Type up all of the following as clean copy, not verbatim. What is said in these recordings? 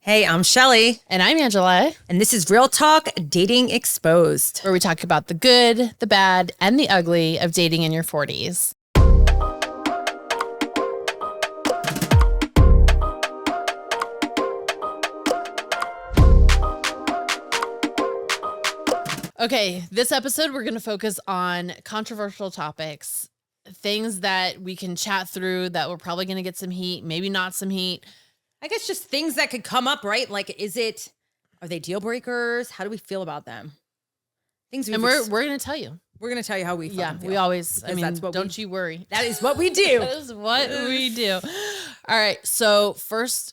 Hey, I'm Shelly. And I'm Angela. And this is Real Talk Dating Exposed, where we talk about the good, the bad, and the ugly of dating in your 40s. Okay, this episode we're going to focus on controversial topics, things that we can chat through that we're probably going to get some heat, maybe not some heat. I guess just things that could come up, right? Like, are they deal breakers? How do we feel about them? Things and we're going to tell you. We're going to tell you how we feel. We always, that's what don't you worry. That is what we do. That is what we do. All right. So first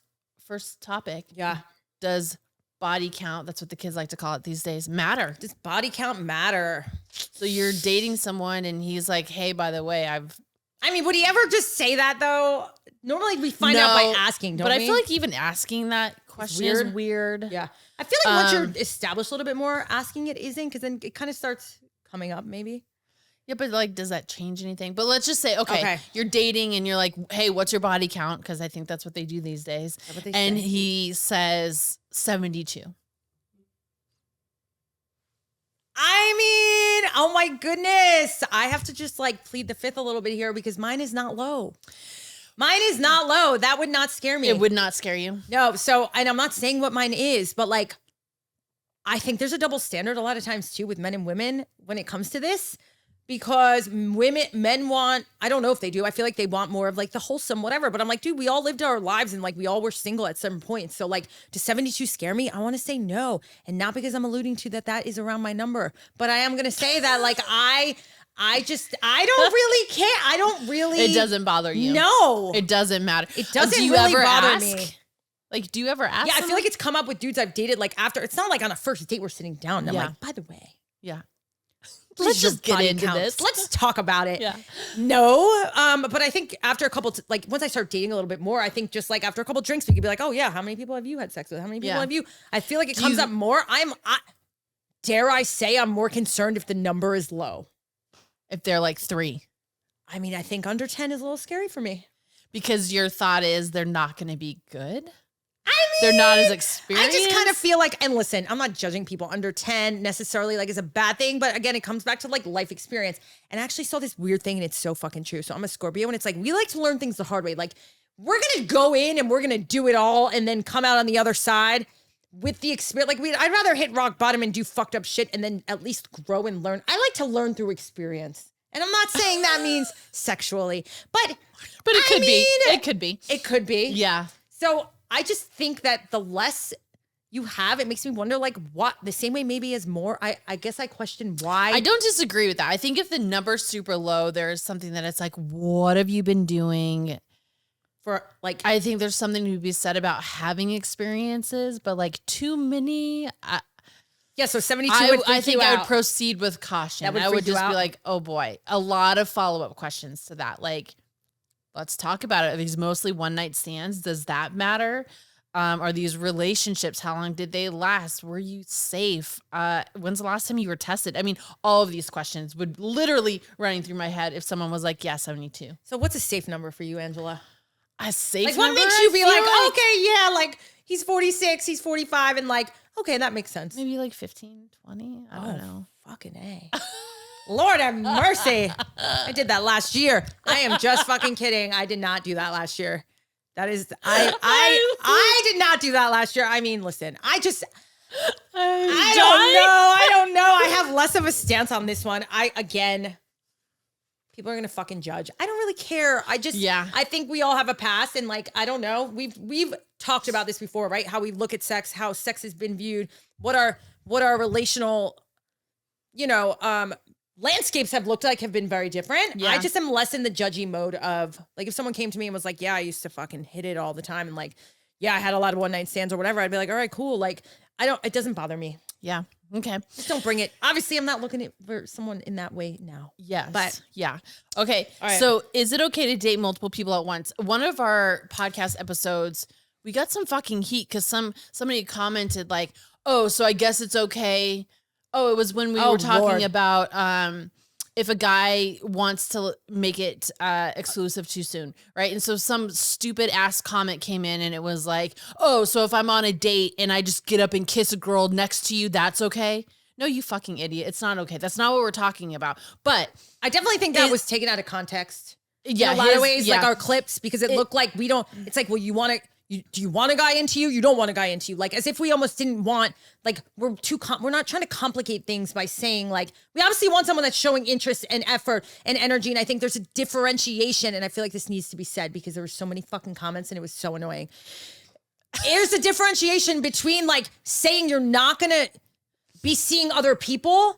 topic. Yeah. Does body count, that's what the kids like to call it these days, matter? Does body count matter? So you're dating someone and he's like, hey, by the way, would he ever just say that though? Normally we find out by asking, don't we? But I feel like even asking that question is weird. Yeah. I feel like once you're established a little bit more, asking it isn't, because then it kind of starts coming up maybe. Yeah, but like, does that change anything? But let's just say, okay, you're dating and you're like, hey, what's your body count? Because I think that's what they do these days. And he says 72. Oh my goodness. I have to just like plead the fifth a little bit here because mine is not low. Mine is not low. That would not scare me. It would not scare you? No. So, and I'm not saying what mine is, but like, I think there's a double standard a lot of times too with men and women when it comes to this. Because men want, I don't know if they do. I feel like they want more of like the wholesome whatever. But I'm like, dude, we all lived our lives and like we all were single at some point. So like, does 72 scare me? I want to say no. And not because I'm alluding to that is around my number. But I am going to say that like, I don't really care. I don't really. It doesn't bother you. No. It doesn't matter. It doesn't really bother me. Like, do you ever ask? Yeah, I feel like it's come up with dudes I've dated like after. It's not like on a first date we're sitting down. And I'm like, by the way. Yeah. Let's just get into this. Let's talk about it. Yeah. No. But I think after a couple, like once I start dating a little bit more, I think just like after a couple drinks, we could be like, oh yeah, how many people have you had sex with? How many people have you? I feel like it comes up more. Dare I say I'm more concerned if the number is low. If they're like 3. I think under 10 is a little scary for me. Because your thought is they're not going to be good? They're not as experienced. I just kind of feel like, and listen, I'm not judging people under 10 necessarily like it's a bad thing, but again, it comes back to like life experience. And I actually saw this weird thing and it's so fucking true. So I'm a Scorpio and it's like, we like to learn things the hard way. Like we're going to go in and we're going to do it all and then come out on the other side with the experience. Like I'd rather hit rock bottom and do fucked up shit and then at least grow and learn. I like to learn through experience. And I'm not saying that means sexually, but it could be. It could be. It could be. Yeah. So I just think that the less you have, it makes me wonder, like, what, the same way maybe as more, I guess I question why. I don't disagree with that. I think if the number's super low, there's something that it's like, what have you been doing? For like, I think there's something to be said about having experiences, but like too many. Yeah, so 72 I think I would proceed with caution. I would just be like, oh boy, a lot of follow-up questions to that. Like, let's talk about it. Are these mostly one-night stands? Does that matter? Are these relationships? How long did they last? Were you safe? When's the last time you were tested? All of these questions would literally running through my head if someone was like, yeah, 72. So what's a safe number for you, Angela? A safe like, number? What makes you be like, okay, yeah, like he's 46, he's 45, and like, okay, that makes sense. Maybe like 15, 20? I don't know. Fucking A. Lord have mercy. I did that last year. I am just fucking kidding. I did not do that last year. That is, I did not do that last year. Listen, I don't know. I have less of a stance on this one. People are going to fucking judge. I don't really care. I think we all have a past and like, I don't know. We've talked about this before, right? How we look at sex, how sex has been viewed, what our relational, landscapes have looked like have been very different. Yeah. I just am less in the judgy mode of like, if someone came to me and was like, yeah, I used to fucking hit it all the time. And like, yeah, I had a lot of one night stands or whatever. I'd be like, all right, cool. Like, it doesn't bother me. Yeah. Okay. Just don't bring it. Obviously I'm not looking for someone in that way now. Yes. But yeah. Okay. All right. So is it okay to date multiple people at once? One of our podcast episodes, we got some fucking heat because somebody commented like, oh, so I guess it's okay. Oh, it was when we were talking about if a guy wants to make it exclusive too soon, right? And so some stupid ass comment came in and it was like, oh, so if I'm on a date and I just get up and kiss a girl next to you, that's okay? No, you fucking idiot. It's not okay. That's not what we're talking about. But I definitely think that was taken out of context. Yeah, in a lot of ways, like our clips, because it looked like we don't, it's like, well, do you want a guy into you? You don't want a guy into you. Like, as if we almost didn't want, like, we're not trying to complicate things by saying, like, we obviously want someone that's showing interest and effort and energy. And I think there's a differentiation. And I feel like this needs to be said because there were so many fucking comments and it was so annoying. There's a differentiation between, like, saying you're not going to be seeing other people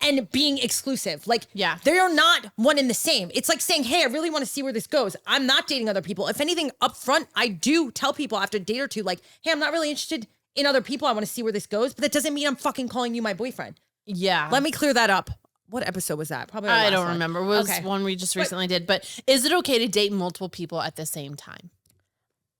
and being exclusive. Like, they are not one and the same. It's like saying, hey, I really want to see where this goes. I'm not dating other people. If anything, up front, I do tell people after a date or two, like, hey, I'm not really interested in other people. I want to see where this goes. But that doesn't mean I'm fucking calling you my boyfriend. Yeah. Let me clear that up. What episode was that? Probably I don't remember. It was one we just recently did. But is it okay to date multiple people at the same time?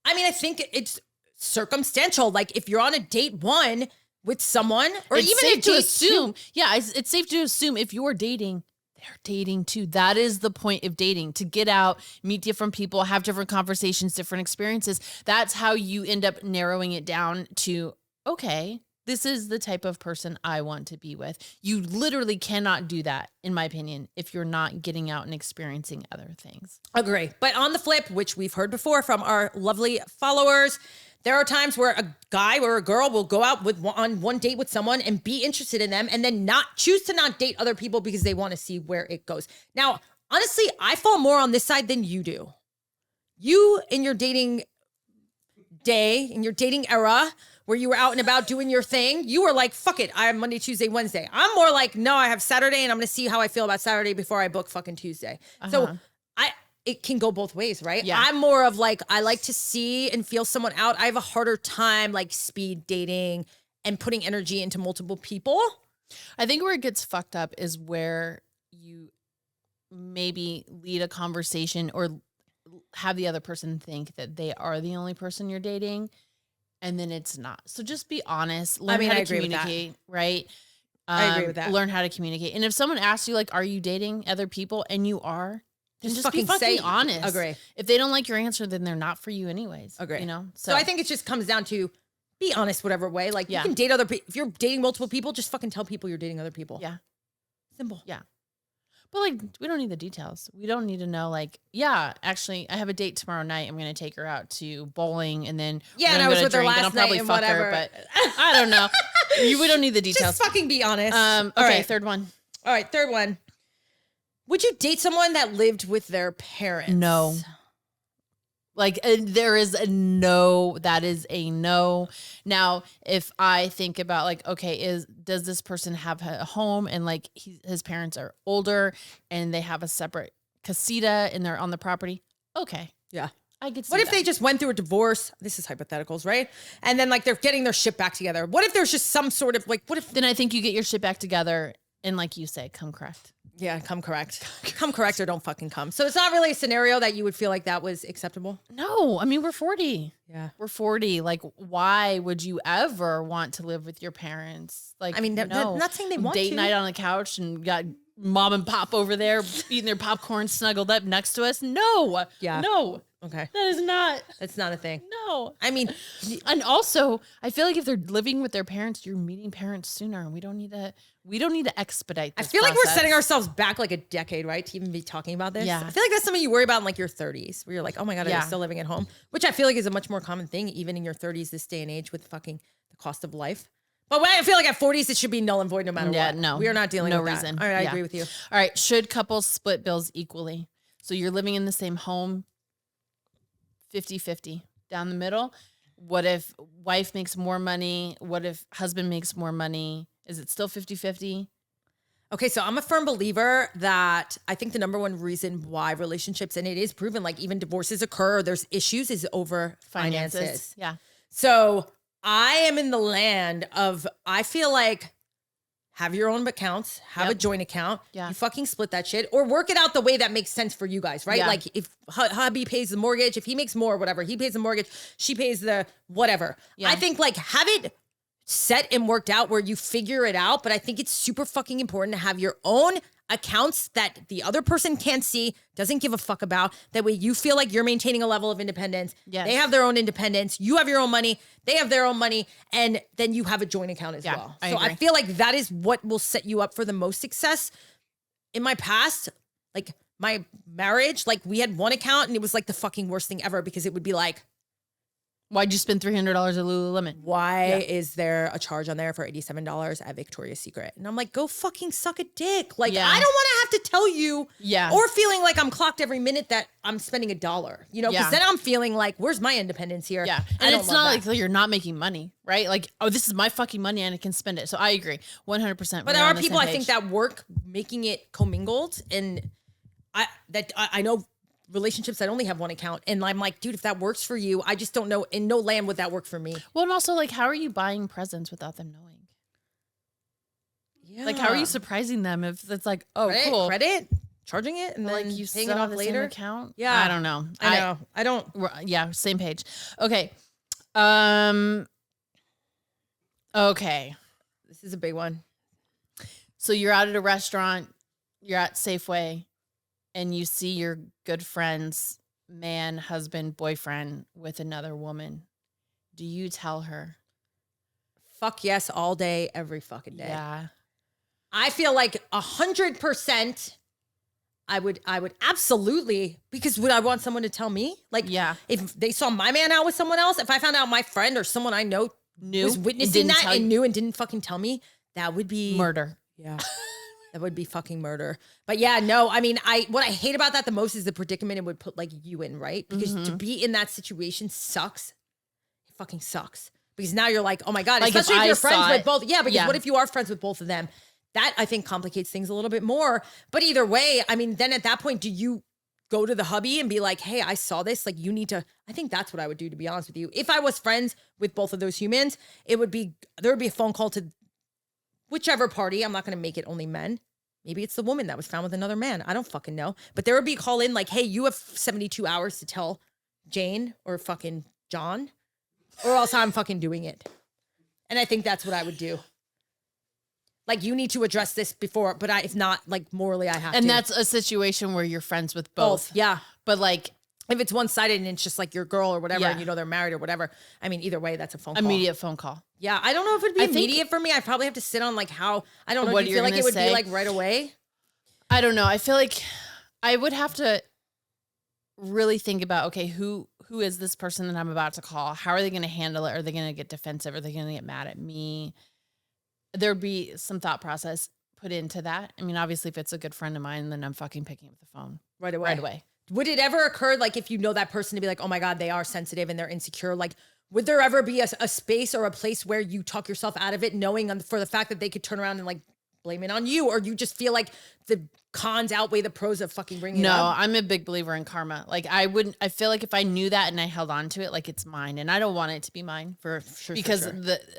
I mean, I think it's circumstantial. Like, if you're on a date one with someone, or it's even safe a to date assume. two. Yeah, it's safe to assume if you're dating, they're dating too. That is the point of dating, to get out, meet different people, have different conversations, different experiences. That's how you end up narrowing it down to, okay, this is the type of person I want to be with. You literally cannot do that, in my opinion, if you're not getting out and experiencing other things. Agree. But on the flip, which we've heard before from our lovely followers, there are times where a guy or a girl will go out on one date with someone and be interested in them and then choose to not date other people because they want to see where it goes. Now, honestly, I fall more on this side than you do. You, in your dating day, in your dating era, where you were out and about doing your thing, you were like, fuck it, I have Monday, Tuesday, Wednesday. I'm more like, no, I have Saturday and I'm going to see how I feel about Saturday before I book fucking Tuesday. So it can go both ways, right? Yeah. I'm more of like, I like to see and feel someone out. I have a harder time like speed dating and putting energy into multiple people. I think where it gets fucked up is where you maybe lead a conversation or have the other person think that they are the only person you're dating, and then it's not. So just be honest. Learn how to communicate, right? I agree with that. Learn how to communicate. And if someone asks you, like, are you dating other people? And you are, then just be fucking honest. Agree. If they don't like your answer, then they're not for you anyways. Agree. You know? So I think it just comes down to be honest whatever way. Like, you can date other people. If you're dating multiple people, just fucking tell people you're dating other people. Yeah. Simple. Yeah. But, like, we don't need the details. We don't need to know, like, yeah, actually, I have a date tomorrow night. I'm going to take her out to bowling, and then and I was with her last and I'll probably night and fuck whatever. her, but I don't know. We don't need the details. Just fucking be honest. Okay, All right. third one. All right, third one. Would you date someone that lived with their parents? No. Like, there is a no. That is a no. Now, if I think about, like, okay, does this person have a home and, like, his parents are older and they have a separate casita and they're on the property? Okay. Yeah. I could see What if that. they just went through a divorce? This is hypotheticals, right? And then, like, they're getting their shit back together. What if there's just some sort of, like, what if... Then I think you get your shit back together and, like you say, come correct. Yeah, come correct. Come correct or don't fucking come. So it's not really a scenario that you would feel like that was acceptable? No, I mean, we're 40. Yeah. We're 40. Like, why would you ever want to live with your parents? Like, I mean, no. not saying they want Date to. night on the couch and got mom and pop over there eating their popcorn snuggled up next to us. No. Yeah. No. Okay. That is not. That's not a thing. No. I mean, and also, I feel like if they're living with their parents, you're meeting parents sooner, and we don't need to expedite this I feel like we're process. setting ourselves back like a decade, right? To even be talking about this. Yeah. I feel like that's something you worry about in like your 30s, where you're like, oh my God, I'm still living at home, which I feel like is a much more common thing, even in your 30s this day and age with fucking the cost of life. But I feel like at 40s, it should be null and void no matter what. No. We are not dealing no with reason. that. All right, I Yeah. agree with you. All right. Should couples split bills equally? So you're living in the same home, 50-50 down the middle. What if wife makes more money? What if husband makes more money? Is it still 50-50? Okay, so I'm a firm believer that I think the number one reason why relationships, and it is proven, like even divorces occur, there's issues, is over finances. Yeah. So I am in the land of, I feel like, have your own accounts, have a joint account. Yeah. You fucking split that shit or work it out the way that makes sense for you guys, right? Yeah. Like if hubby pays the mortgage, if he makes more, whatever, he pays the mortgage, she pays the whatever. Yeah. I think like have it set and worked out where you figure it out. But I think it's super fucking important to have your own accounts that the other person can't see, doesn't give a fuck about. That way you feel like you're maintaining a level of independence. Yes. They have their own independence. You have your own money. They have their own money. And then you have a joint account as well. I So agree. I feel like that is what will set you up for the most success. In my past, like my marriage, like we had one account and it was like the fucking worst thing ever because it would be like, why'd you spend $300 at Lululemon? why is there a charge on there for $87 at Victoria's Secret? And I'm like, go fucking suck a dick. Like, I don't want to have to tell you or feeling like I'm clocked every minute that I'm spending $1, you know, because then I'm feeling like, where's my independence here? Yeah. And it's not like you're not making money, right? Like, oh, this is my fucking money and I can spend it. So I agree 100%. But there are people I think that work making it commingled. And I know relationships that only have one account. And I'm like, dude, if that works for you, I just don't know. In no land would that work for me. Well, and also like, how are you buying presents without them knowing? Yeah. Like, how are you surprising them if it's like, oh, cool. Credit, charging it, and like then you paying it off later. Account? Yeah. I don't know. I know. I don't. Yeah. Same page. Okay. Okay. This is a big one. So you're out at a restaurant, you're at Safeway, and you see your good friend's man, husband, boyfriend with another woman. Do you tell her? Fuck yes, all day, every fucking day. Yeah. I feel like 100%. I would absolutely, because would I want someone to tell me? Like, if they saw my man out with someone else, if I found out my friend or someone I know was witnessing that and knew and didn't fucking tell me, that would be murder. Yeah. That would be fucking murder. But yeah, no, I mean, what I hate about that the most is the predicament it would put like you in, right? Because to be in that situation sucks. It fucking sucks. Because now you're like, oh my God, like especially if you're friends with both. Yeah, because what if you are friends with both of them? That I think complicates things a little bit more. But either way, I mean, then at that point, do you go to the hubby and be like, hey, I saw this. Like, you need to, I think that's what I would do, to be honest with you. If I was friends with both of those humans, there would be a phone call to whichever party. I'm not going to make it only men. Maybe it's the woman that was found with another man. I don't fucking know. But there would be a call in like, hey, you have 72 hours to tell Jane or fucking John, or else I'm fucking doing it. And I think that's what I would do. Like, you need to address this before, but if not, like, morally, I have to. And that's a situation where you're friends with both. Yeah. But like, if it's one-sided and it's just like your girl or whatever, and you know they're married or whatever, I mean, either way, that's a phone call. Immediate phone call. Yeah. I don't know if it'd be immediate for me. I'd probably have to sit on like how, I don't know. Do you feel like it would be like right away? I don't know. I feel like I would have to really think about, okay, who is this person that I'm about to call? How are they going to handle it? Are they going to get defensive? Are they going to get mad at me? There'd be some thought process put into that. I mean, obviously, if it's a good friend of mine, then I'm fucking picking up the phone right away. Right away. Would it ever occur, like, if you know that person to be like, oh my God, they are sensitive and they're insecure, like, would there ever be a space or a place where you talk yourself out of it, knowing for the fact that they could turn around and like blame it on you, or you just feel like the cons outweigh the pros of fucking bringing it up? No, I'm a big believer in karma. Like, I feel like if I knew that and I held on to it, like, it's mine, and I don't want it to be mine for sure. Because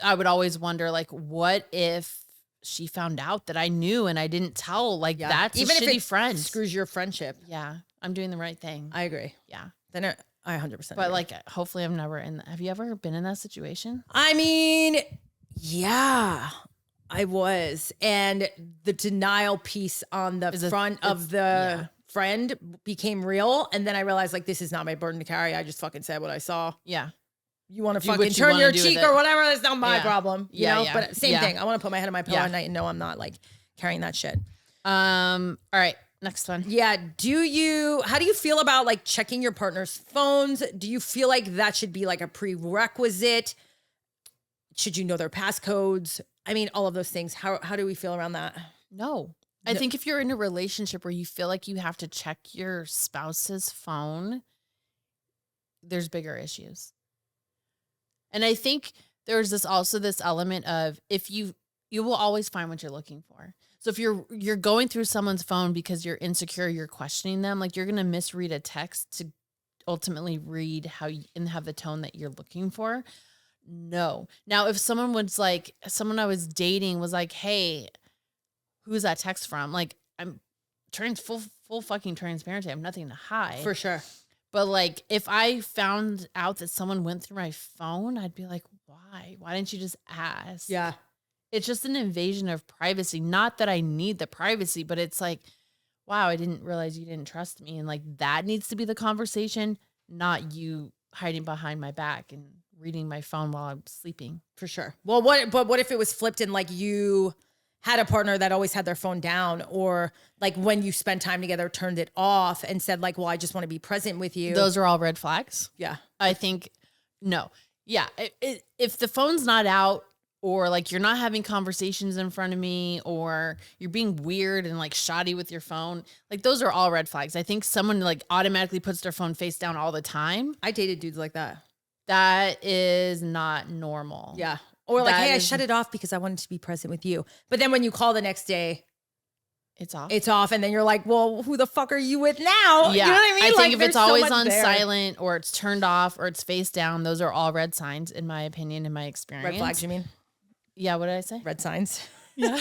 I would always wonder, like, what if she found out that I knew and I didn't tell? Like, that's even a shitty friend. Screws your friendship. Yeah, I'm doing the right thing. I agree. Yeah. Then I 100%. But like, hopefully I'm never in. Have you ever been in that situation? I mean, yeah, I was. And the denial piece on the front of the friend became real. And then I realized, like, this is not my burden to carry. I just fucking said what I saw. Yeah. You want to fucking turn your cheek or whatever, that's not my problem. You know? But same thing. I want to put my head on my pillow at night and know I'm not like carrying that shit. All right. Next one. Yeah. How do you feel about like checking your partner's phones? Do you feel like that should be like a prerequisite? Should you know their passcodes? I mean, all of those things. How do we feel around that? No. I think if you're in a relationship where you feel like you have to check your spouse's phone, there's bigger issues. And I think there's this element of, if you will always find what you're looking for. So if you're going through someone's phone because you're insecure, you're questioning them, like, you're going to misread a text to ultimately read and have the tone that you're looking for. No. Now, if someone I was dating was like, hey, who's that text from? Like, I'm full fucking transparency. I have nothing to hide. For sure. But like, if I found out that someone went through my phone, I'd be like, why? Why didn't you just ask? Yeah. it's just an invasion of privacy. Not that I need the privacy, but it's like, wow, I didn't realize you didn't trust me. And like that needs to be the conversation, not you hiding behind my back and reading my phone while I'm sleeping. For sure. Well, what if it was flipped and like you had a partner that always had their phone down, or like when you spent time together, turned it off and said like, well, I just want to be present with you. Those are all red flags. Yeah. I think, no. Yeah. If the phone's not out, or like you're not having conversations in front of me, or you're being weird and like shoddy with your phone, like those are all red flags. I think someone like automatically puts their phone face down all the time. I dated dudes like that. That is not normal. Yeah. Or like, That hey, I is- shut it off because I wanted to be present with you. But then when you call the next day, It's off. it's off. And then you're like, well, who the fuck are you with now? Yeah. You know what I mean? I think Like, if there's it's so always much on there. silent, or it's turned off, or it's face down, those are all red signs, in my opinion, in my experience. Red flags, you mean? Yeah. What did I say? Red signs. Yeah.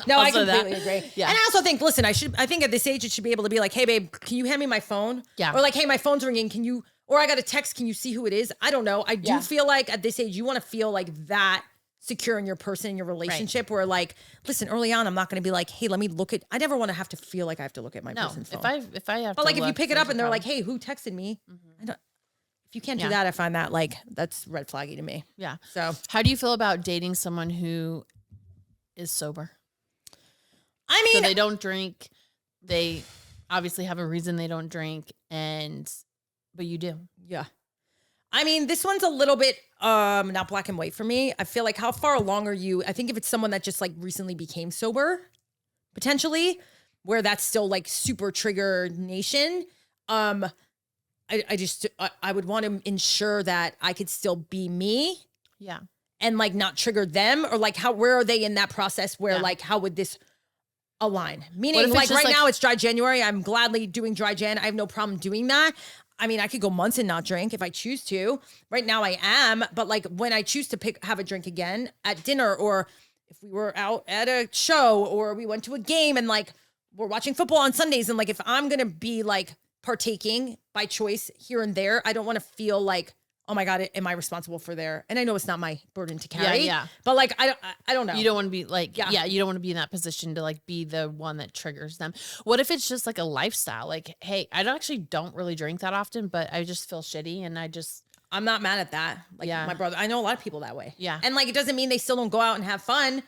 No, I Also that. completely agree. Yeah. And I also think, listen, I think at this age, it should be able to be like, hey, babe, can you hand me my phone? Yeah. Or like, hey, my phone's ringing. Can you, or I got a text. Can you see who it is? I don't know. I do Yeah. feel like at this age, you want to feel like that secure in your person, in your relationship, where like, listen, early on, I'm not going to be like, hey, let me look at, I never want to have to feel like I have to look at my No. person's phone. If I have But to like, if you look, pick it there's up a and they're like, problem. hey, who texted me? I don't, if you can't Yeah. do that, I find that like, that's red flaggy to me. Yeah. So, How do you feel about dating someone who is sober? I So mean, they don't drink. They obviously have a reason they don't drink, but you do. yeah. I mean, this one's a little bit not black and white for me. I feel like how far along are you? I think if it's someone that just like recently became sober, potentially, where that's still like super trigger nation. I would want to ensure that I could still be me Yeah. and like not trigger them, or like where are they in that process where Yeah. like how would this align? What Meaning if it's like just, right now it's dry January. I'm gladly doing dry Jan. I have no problem doing that. I mean, I could go months and not drink if I choose to. Right now I am, but like when I choose to have a drink again at dinner, or if we were out at a show, or we went to a game and like we're watching football on Sundays, and like if I'm going to be like partaking by choice here and there, I don't want to feel like, oh my God, am I responsible for their, and I know it's not my burden to carry, Yeah. but like, I don't know. You don't want to be like, Yeah. you don't want to be in that position to like be the one that triggers them. What if it's just like a lifestyle? Like, hey, I don't really drink that often, but I just feel shitty, and I'm not mad at that. Like Yeah. my brother, I know a lot of people that way. Yeah. And like, it doesn't mean they still don't go out and have fun.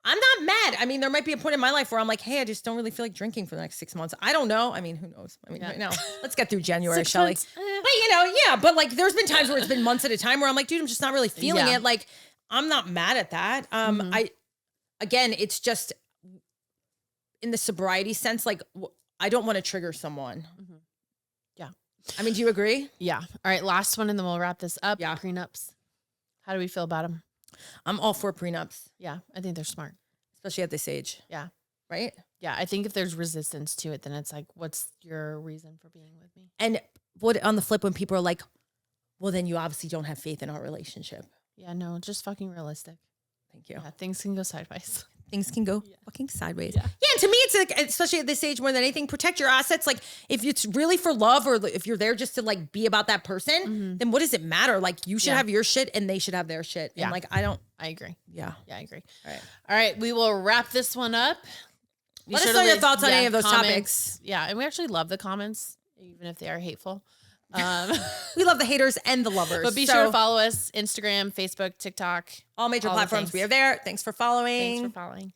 I'm not mad. I mean, there might be a point in my life where I'm like, hey, I just don't really feel like drinking for the next 6 months. I don't know. I mean, who knows? I mean, Yeah. right now, let's get through January, 6 Shelly. months, eh. But you know, yeah. But like, there's been times where it's been months at a time where I'm like, dude, I'm just not really feeling Yeah. it. Like, I'm not mad at that. Again, it's just in the sobriety sense, like I don't want to trigger someone. Mhm. Yeah. I mean, do you agree? Yeah. All right. Last one, and then we'll wrap this up. Yeah. Prenups. How do we feel about them? I'm all for prenups, Yeah. I think they're smart. especially at this age. Yeah. Right. Yeah. I think if there's resistance to it, then it's like, what's your reason for being with me? And what on the flip, when people are like, well, then you obviously don't have faith in our relationship. Yeah. No, just fucking realistic. Thank you. Yeah. Things can go sideways. Things can go fucking sideways. Yeah. Yeah. And to me, it's like, especially at this age more than anything, protect your assets. Like if it's really for love, or if you're there just to like be about that person, then what does it matter? Like you should Yeah. have your shit and they should have their shit. Yeah. And like, I don't, I agree. yeah. Yeah, I agree. All right. All right, we will wrap this one up. Be Let us sure know to your leave- thoughts on any of those comments. topics. Yeah, and we actually love the comments, even if they are hateful. We love the haters and the lovers. But be So, sure to follow us: Instagram, Facebook, TikTok. all major all the platforms. things. We are there. Thanks for following. Thanks for following.